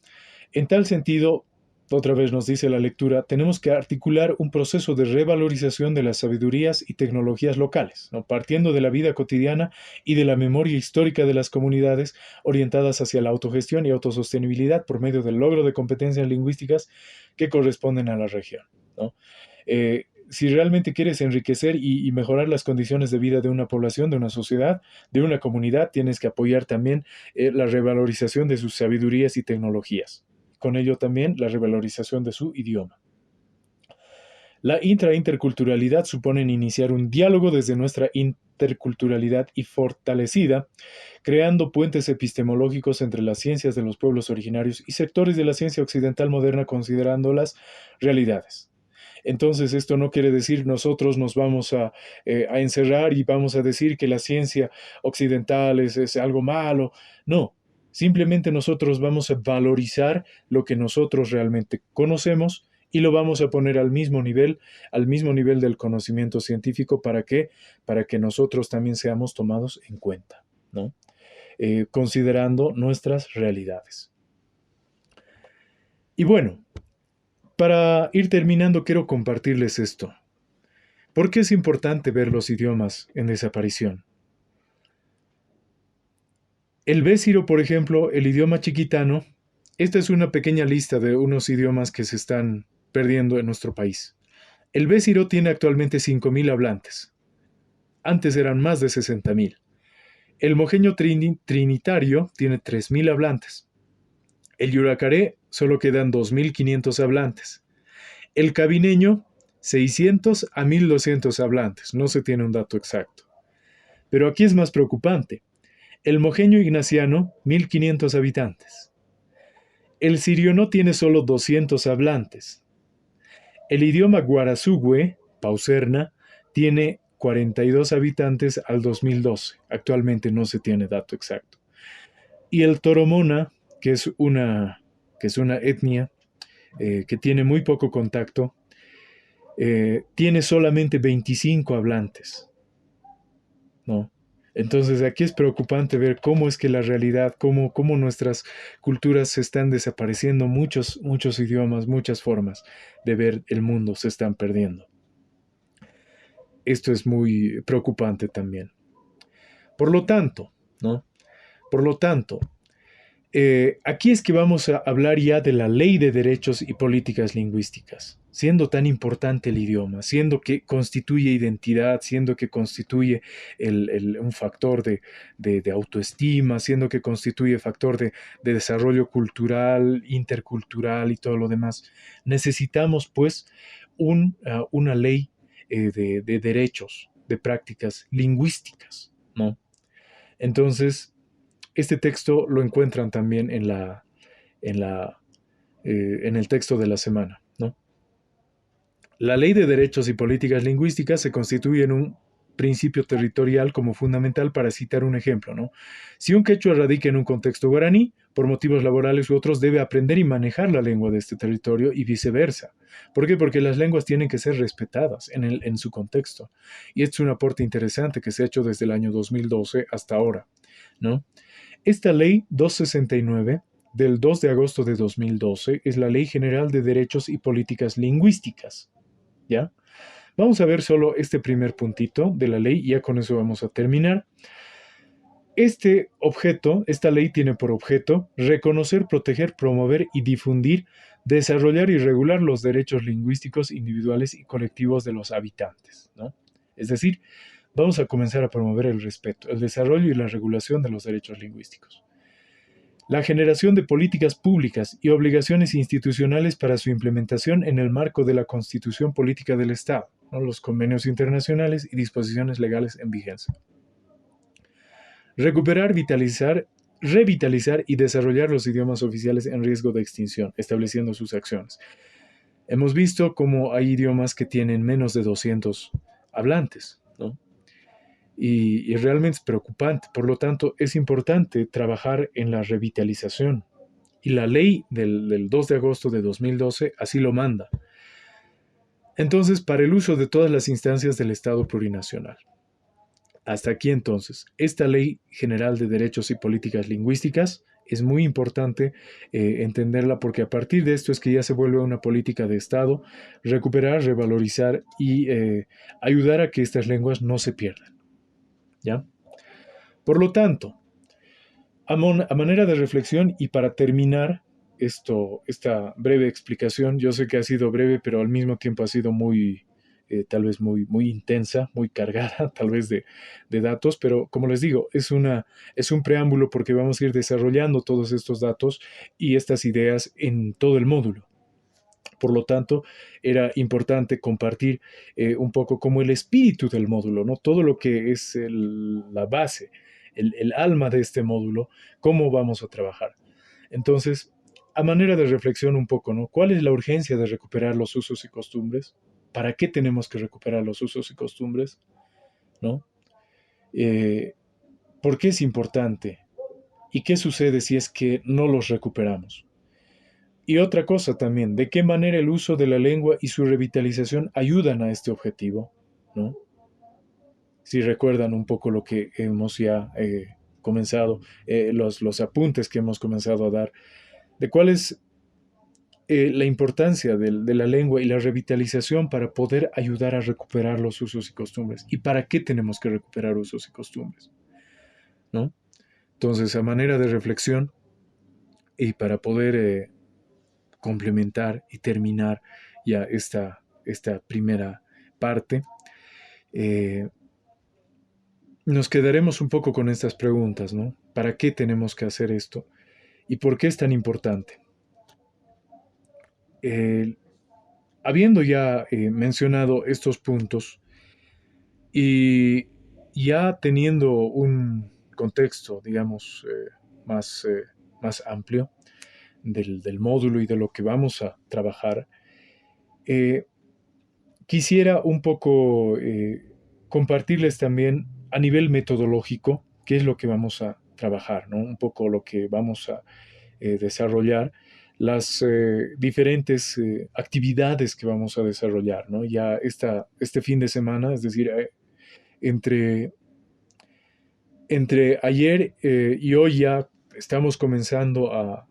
En tal sentido, otra vez nos dice la lectura, tenemos que articular un proceso de revalorización de las sabidurías y tecnologías locales, ¿no? Partiendo de la vida cotidiana y de la memoria histórica de las comunidades orientadas hacia la autogestión y autosostenibilidad por medio del logro de competencias lingüísticas que corresponden a la región, ¿no? Si realmente quieres enriquecer y mejorar las condiciones de vida de una población, de una sociedad, de una comunidad, tienes que apoyar también la revalorización de sus sabidurías y tecnologías. Con ello también la revalorización de su idioma. La interculturalidad supone iniciar un diálogo desde nuestra interculturalidad y fortalecida, creando puentes epistemológicos entre las ciencias de los pueblos originarios y sectores de la ciencia occidental moderna considerando las realidades. Entonces, esto no quiere decir nosotros nos vamos a encerrar y vamos a decir que la ciencia occidental es algo malo. No, simplemente nosotros vamos a valorizar lo que nosotros realmente conocemos y lo vamos a poner al mismo nivel del conocimiento científico. ¿Para qué? Para que nosotros también seamos tomados en cuenta, ¿no? Considerando nuestras realidades. Y bueno, para ir terminando, quiero compartirles esto. ¿Por qué es importante ver los idiomas en desaparición? El bésiro, por ejemplo, el idioma chiquitano, esta es una pequeña lista de unos idiomas que se están perdiendo en nuestro país. El bésiro tiene actualmente 5.000 hablantes. Antes eran más de 60.000. El mojeño trinitario tiene 3.000 hablantes. El yuracaré solo quedan 2.500 hablantes. El cabineño, 600 a 1.200 hablantes, no se tiene un dato exacto. Pero aquí es más preocupante. El mojeño ignaciano, 1.500 habitantes. El siriono tiene solo 200 hablantes. El idioma guarazugüe, pauserna, tiene 42 habitantes al 2012. Actualmente no se tiene dato exacto. Y el toromona, que es una etnia que tiene muy poco contacto, tiene solamente 25 hablantes, ¿no? Entonces aquí es preocupante ver cómo es que la realidad, cómo nuestras culturas se están desapareciendo, muchos idiomas, muchas formas de ver el mundo se están perdiendo. Esto es muy preocupante también. Por lo tanto, ¿no? Por lo tanto, aquí es que vamos a hablar ya de la ley de derechos y políticas lingüísticas, siendo tan importante el idioma, siendo que constituye identidad, siendo que constituye un factor de autoestima, siendo que constituye factor de desarrollo cultural, intercultural y todo lo demás. Necesitamos pues una ley de derechos, de prácticas lingüísticas, ¿no? Entonces, este texto lo encuentran también en el texto de la semana, ¿no? La Ley de Derechos y Políticas Lingüísticas se constituye en un principio territorial como fundamental para citar un ejemplo, ¿no? Si un quechua radica en un contexto guaraní, por motivos laborales u otros, debe aprender y manejar la lengua de este territorio y viceversa. ¿Por qué? Porque las lenguas tienen que ser respetadas en su contexto. Y este es un aporte interesante que se ha hecho desde el año 2012 hasta ahora, ¿no? Esta ley 269 del 2 de agosto de 2012 es la Ley General de Derechos y Políticas Lingüísticas, ¿ya? Vamos a ver solo este primer puntito de la ley y ya con eso vamos a terminar. Esta ley tiene por objeto reconocer, proteger, promover y difundir, desarrollar y regular los derechos lingüísticos individuales y colectivos de los habitantes, ¿no? Es decir, vamos a comenzar a promover el respeto, el desarrollo y la regulación de los derechos lingüísticos. La generación de políticas públicas y obligaciones institucionales para su implementación en el marco de la Constitución Política del Estado, ¿no? Los convenios internacionales y disposiciones legales en vigencia. Recuperar, revitalizar y desarrollar los idiomas oficiales en riesgo de extinción, estableciendo sus acciones. Hemos visto cómo hay idiomas que tienen menos de 200 hablantes, ¿no? Y realmente es preocupante. Por lo tanto, es importante trabajar en la revitalización. Y la ley del 2 de agosto de 2012 así lo manda. Entonces, para el uso de todas las instancias del Estado plurinacional. Hasta aquí entonces, esta Ley General de Derechos y Políticas Lingüísticas es muy importante entenderla porque a partir de esto es que ya se vuelve una política de Estado, recuperar, revalorizar y ayudar a que estas lenguas no se pierdan. ¿Ya? Por lo tanto, a manera de reflexión y para terminar esta breve explicación, yo sé que ha sido breve, pero al mismo tiempo ha sido tal vez muy intensa, muy cargada, tal vez de datos, pero como les digo, es un preámbulo porque vamos a ir desarrollando todos estos datos y estas ideas en todo el módulo. Por lo tanto, era importante compartir un poco como el espíritu del módulo, ¿no? Todo lo que es la base, el alma de este módulo, cómo vamos a trabajar. Entonces, a manera de reflexión un poco, ¿no? ¿Cuál es la urgencia de recuperar los usos y costumbres? ¿Para qué tenemos que recuperar los usos y costumbres? ¿No? Eh, ¿Por qué es importante? ¿Y qué sucede si es que no los recuperamos? Y otra cosa también, ¿de qué manera el uso de la lengua y su revitalización ayudan a este objetivo? ¿No? Si recuerdan un poco lo que hemos ya comenzado, los apuntes que hemos comenzado a dar, de cuál es la importancia de la lengua y la revitalización para poder ayudar a recuperar los usos y costumbres. ¿Y para qué tenemos que recuperar usos y costumbres? ¿No? Entonces, a manera de reflexión y para poder complementar y terminar ya esta primera parte, eh, nos quedaremos un poco con estas preguntas, ¿no? ¿Para qué tenemos que hacer esto? ¿Y por qué es tan importante? Eh, Habiendo ya mencionado estos puntos y ya teniendo un contexto, digamos, más amplio del módulo y de lo que vamos a trabajar, eh, quisiera un poco compartirles también a nivel metodológico qué es lo que vamos a trabajar, ¿no? Un poco lo que vamos a desarrollar, las diferentes actividades que vamos a desarrollar, ¿no? Ya este fin de semana, es decir, entre, entre ayer y hoy ya estamos comenzando a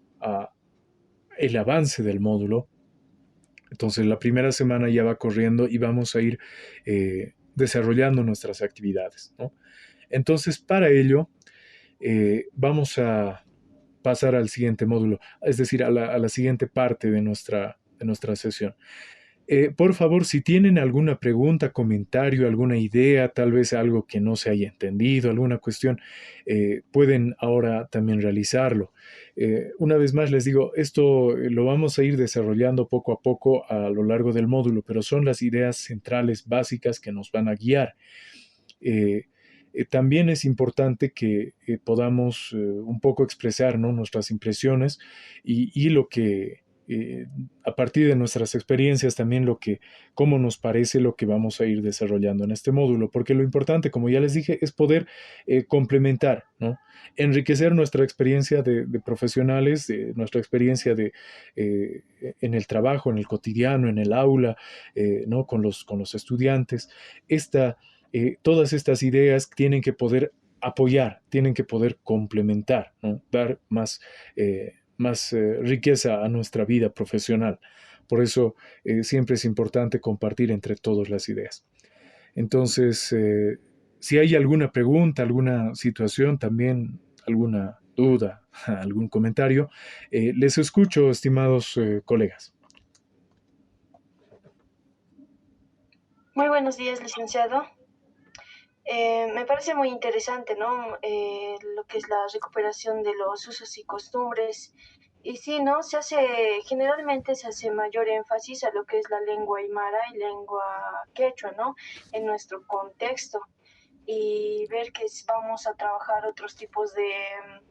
el avance del módulo. Entonces la primera semana ya va corriendo y vamos a ir desarrollando nuestras actividades, ¿no? Entonces para ello vamos a pasar al siguiente módulo, es decir, a la siguiente parte de nuestra sesión. Por favor, si tienen alguna pregunta, comentario, alguna idea, tal vez algo que no se haya entendido, alguna cuestión, pueden ahora también realizarlo. Una vez más les digo, esto lo vamos a ir desarrollando poco a poco a lo largo del módulo, pero son las ideas centrales básicas que nos van a guiar. Eh, También es importante que podamos un poco expresar, ¿no? Nuestras impresiones y lo que, a partir de nuestras experiencias, también cómo nos parece lo que vamos a ir desarrollando en este módulo, porque lo importante, como ya les dije, es poder complementar, ¿no? Enriquecer nuestra experiencia de profesionales, nuestra experiencia eh, en el trabajo, en el cotidiano, en el aula, ¿no? Con los estudiantes. Todas estas ideas tienen que poder apoyar, tienen que poder complementar, ¿no? Dar más riqueza a nuestra vida profesional. Por eso siempre es importante compartir entre todos las ideas. Entonces, Si hay alguna pregunta, alguna situación, también alguna duda, algún comentario, les escucho, estimados colegas. Muy buenos días, licenciado. Me parece muy interesante, ¿no? Lo que es la recuperación de los usos y costumbres. Y sí, ¿no? Generalmente se hace mayor énfasis a lo que es la lengua aymara y lengua quechua, ¿no? En nuestro contexto. Y ver que vamos a trabajar otros tipos de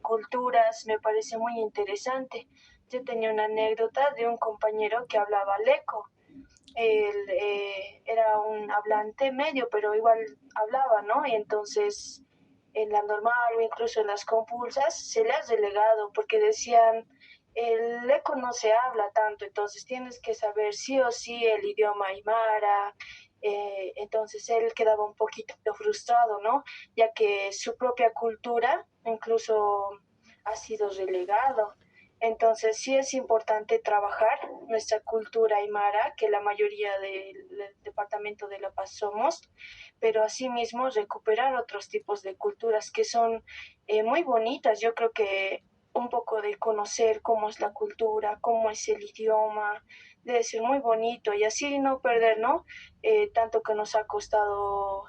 culturas me parece muy interesante. Yo tenía una anécdota de un compañero que hablaba leco. Él era un hablante medio, pero igual hablaba, ¿no? Y entonces en la normal o incluso en las compulsas se le ha relegado porque decían, el eco no se habla tanto, entonces tienes que saber sí o sí el idioma aymara. Entonces él quedaba un poquito frustrado, ¿no? Ya que su propia cultura incluso ha sido relegado. Entonces sí es importante trabajar nuestra cultura aymara, que la mayoría del departamento de La Paz somos, pero asimismo recuperar otros tipos de culturas que son muy bonitas. Yo creo que un poco de conocer cómo es la cultura, cómo es el idioma, debe ser muy bonito y así no perder, ¿no? Tanto que nos ha costado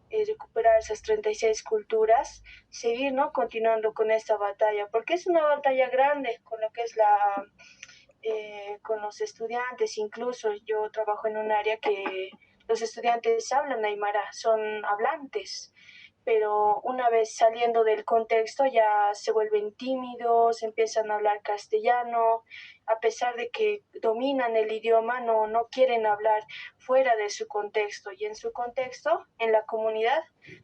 recuperar esas 36 culturas, seguir, ¿no? Continuando con esta batalla, porque es una batalla grande con lo que es con los estudiantes, incluso yo trabajo en un área que los estudiantes hablan aymara, son hablantes, pero una vez saliendo del contexto ya se vuelven tímidos, empiezan a hablar castellano, a pesar de que dominan el idioma, no quieren hablar fuera de su contexto y en su contexto, en la comunidad,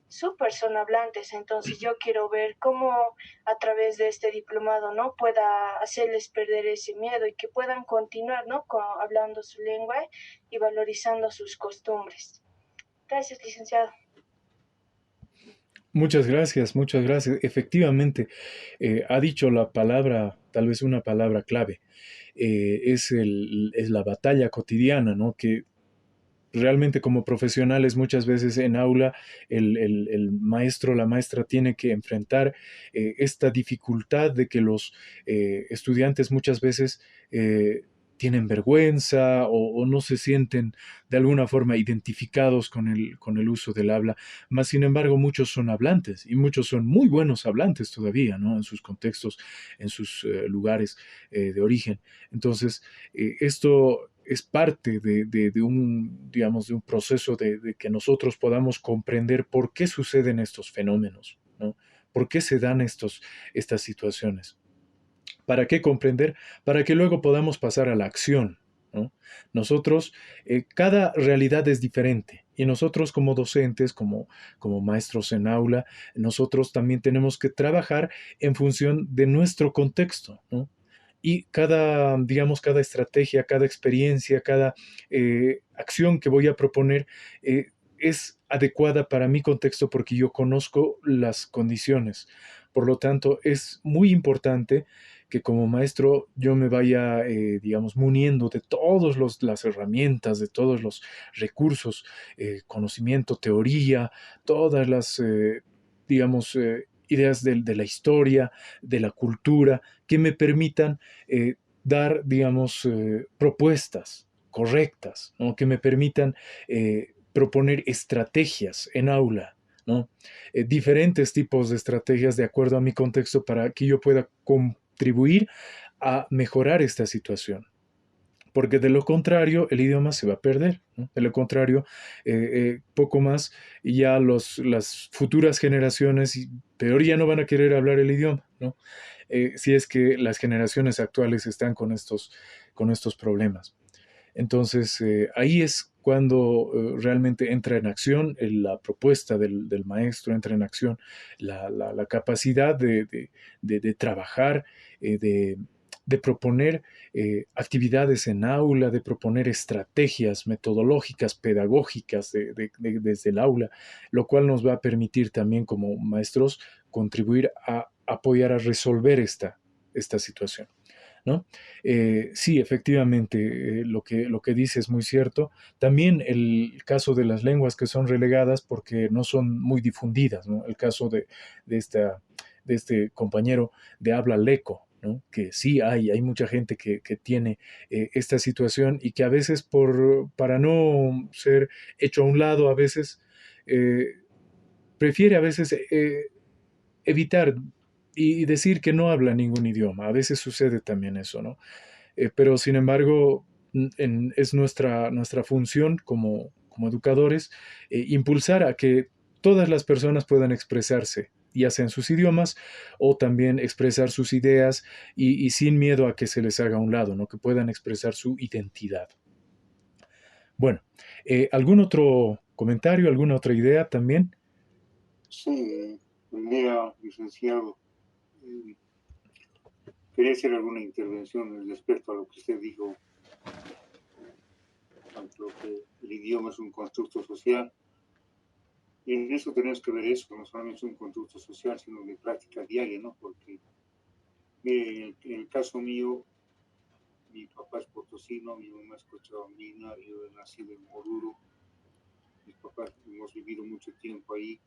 súper son hablantes. Entonces yo quiero ver cómo a través de este diplomado, ¿no? Pueda hacerles perder ese miedo y que puedan continuar, ¿no? Hablando su lengua y valorizando sus costumbres. Gracias, licenciado. Muchas gracias, muchas gracias. Efectivamente, ha dicho la palabra, tal vez una palabra clave, es la batalla cotidiana, ¿no? Que realmente como profesionales muchas veces en aula el maestro, la maestra tiene que enfrentar esta dificultad de que los estudiantes muchas veces tienen vergüenza o no se sienten de alguna forma identificados con el uso del habla, más sin embargo muchos son hablantes y muchos son muy buenos hablantes todavía, ¿no? En sus contextos, en sus lugares de origen. Entonces, esto es parte de un, digamos, de un proceso de que nosotros podamos comprender por qué suceden estos fenómenos, ¿no? ¿Por qué se dan estas situaciones? ¿Para qué comprender? Para que luego podamos pasar a la acción, ¿no? Nosotros, cada realidad es diferente y nosotros como docentes, como maestros en aula, nosotros también tenemos que trabajar en función de nuestro contexto, ¿no? Y cada, digamos, cada estrategia, cada experiencia, cada acción que voy a proponer es adecuada para mi contexto porque yo conozco las condiciones. Por lo tanto, es muy importante que como maestro yo me vaya, digamos, muniendo de todas las herramientas, de todos los recursos, conocimiento, teoría, todas las, digamos, ideas de la historia, de la cultura, que me permitan dar, digamos, propuestas correctas, ¿no? Que me permitan proponer estrategias en aula, ¿no? Diferentes tipos de estrategias de acuerdo a mi contexto para que yo pueda contribuir a mejorar esta situación. Porque de lo contrario, el idioma se va a perder, ¿no? De lo contrario, poco más, y ya las futuras generaciones, peor ya no van a querer hablar el idioma, ¿no? Si es que las generaciones actuales están con estos problemas. Entonces, ahí es cuando realmente entra en acción la propuesta del maestro, entra en acción la capacidad de trabajar, de proponer actividades en aula, de proponer estrategias metodológicas, pedagógicas desde el aula, lo cual nos va a permitir también como maestros contribuir a apoyar a resolver esta situación. ¿no? Sí, efectivamente, lo que dice es muy cierto. También el caso de las lenguas que son relegadas porque no son muy difundidas, ¿no? El caso de, esta, de este compañero de habla leco, ¿no? Que sí hay mucha gente que tiene esta situación y que a veces para no ser hecho a un lado, a veces prefiere a veces evitar y decir que no habla ningún idioma. A veces sucede también eso, ¿no? Pero sin embargo, es nuestra función como educadores impulsar a que todas las personas puedan expresarse, ya sea en sus idiomas o también expresar sus ideas y sin miedo a que se les haga a un lado, ¿no? Que puedan expresar su identidad. Bueno, ¿algún otro comentario, alguna otra idea también? Sí, mira, licenciado, eh, quería hacer alguna intervención respecto a lo que usted dijo, tanto que el idioma es un constructo social. Y en eso tenemos que ver eso, no solamente es un constructo social, sino de práctica diaria, ¿no? Porque, mire, en el caso mío, mi papá es potosino, mi mamá es cochabambina, yo he nacido en Oruro, mis papás hemos vivido mucho tiempo ahí,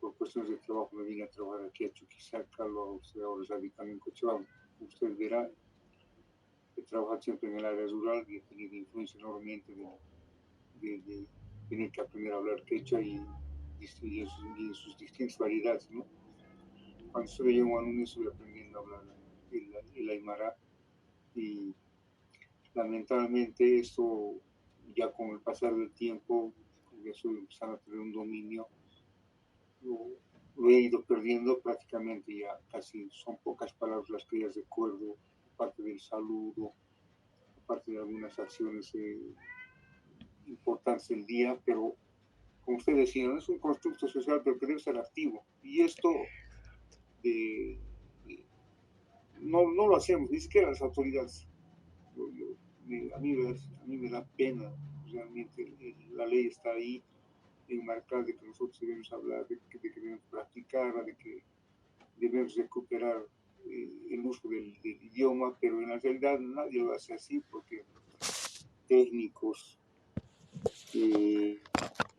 por cuestiones de trabajo me vine a trabajar aquí a Chuquisaca, ahora radican en Cochabamba. Usted verá, he trabajado siempre en el área rural y he tenido influencia enormemente de tener que aprender a hablar quechua y en sus distintas variedades, ¿no? Cuando estuve yo en Guanuni estuve aprendiendo a hablar el aymara y lamentablemente esto ya con el pasar del tiempo ya estoy empezando a tener un dominio, lo he ido perdiendo prácticamente ya casi son pocas palabras las que ya recuerdo, aparte del saludo, aparte de algunas acciones importantes del día, pero como usted decía, no es un constructo social, pero que debe ser activo. Y esto de, no lo hacemos, ni siquiera las autoridades. A mí me da pena, realmente la ley está ahí enmarcada de que nosotros debemos hablar, de que debemos practicar, de que debemos recuperar el uso del idioma, pero en la realidad nadie lo hace así porque técnicos,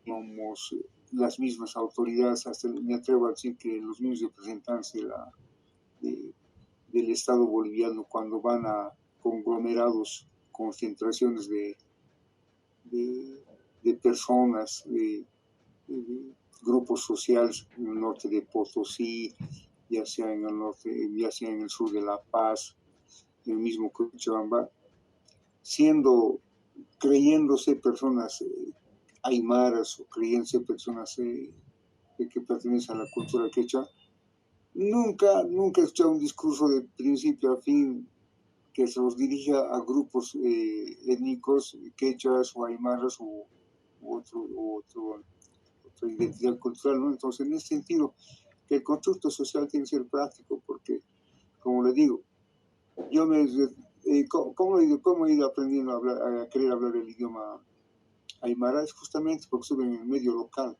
somos las mismas autoridades, hasta me atrevo a decir que los mismos representantes de, del Estado boliviano cuando van a conglomerados, concentraciones de, de personas, de grupos sociales en el norte de Potosí, ya sea en el norte, ya sea en el sur de La Paz, en el mismo Cochabamba, siendo, creyéndose personas aymaras o creyéndose personas que pertenecen a la cultura quechua, nunca he escuchado un discurso de principio a fin que se los dirija a grupos étnicos, quechuas o aymaras u otra identidad cultural, ¿no? Entonces, en ese sentido, que el constructo social tiene que ser práctico, porque, como le digo, yo me... ¿cómo he ido aprendiendo a querer hablar el idioma aymara? Es justamente porque estuve en el medio local,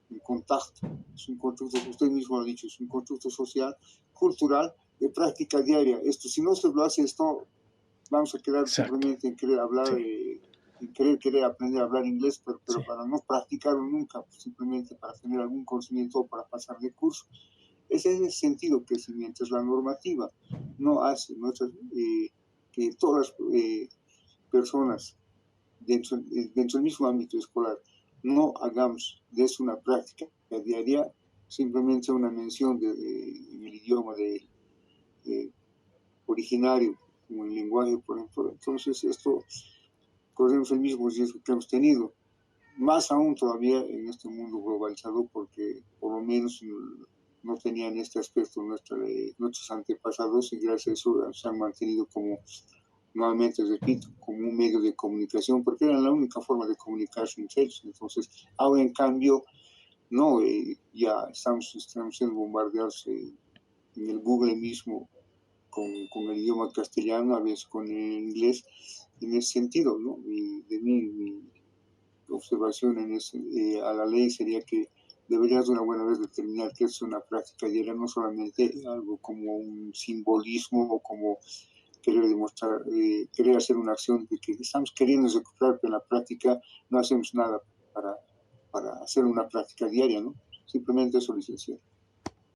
en contacto. Es un constructo, usted mismo lo ha dicho, es un constructo social, cultural, de práctica diaria. Esto, si no se lo hace esto, vamos a quedar Exacto. simplemente en querer hablar, Sí. en querer aprender a hablar inglés, pero para no practicarlo nunca, pues simplemente para tener algún conocimiento o para pasar de curso. Es en ese sentido que si mientras la normativa no hace que todas las personas dentro del mismo ámbito escolar no hagamos de eso una práctica diaria, simplemente una mención en el idioma originario, como el lenguaje, por ejemplo. Entonces, esto corremos el mismo riesgo que hemos tenido, más aún todavía en este mundo globalizado, porque por lo menos no tenían este aspecto nuestros antepasados y gracias a eso se han mantenido como, nuevamente repito, como un medio de comunicación, porque era la única forma de comunicarse entre ellos. Entonces, ahora en cambio, no, ya estamos siendo bombardeados en el Google mismo con el idioma castellano, a veces con el inglés, en ese sentido, ¿no? Mi observación a la ley sería que deberías de una buena vez determinar que es una práctica diaria, no solamente algo como un simbolismo o como querer demostrar, querer hacer una acción de que estamos queriendo recuperar, pero en la práctica no hacemos nada para hacer una práctica diaria, ¿no? Simplemente eso, licenciado.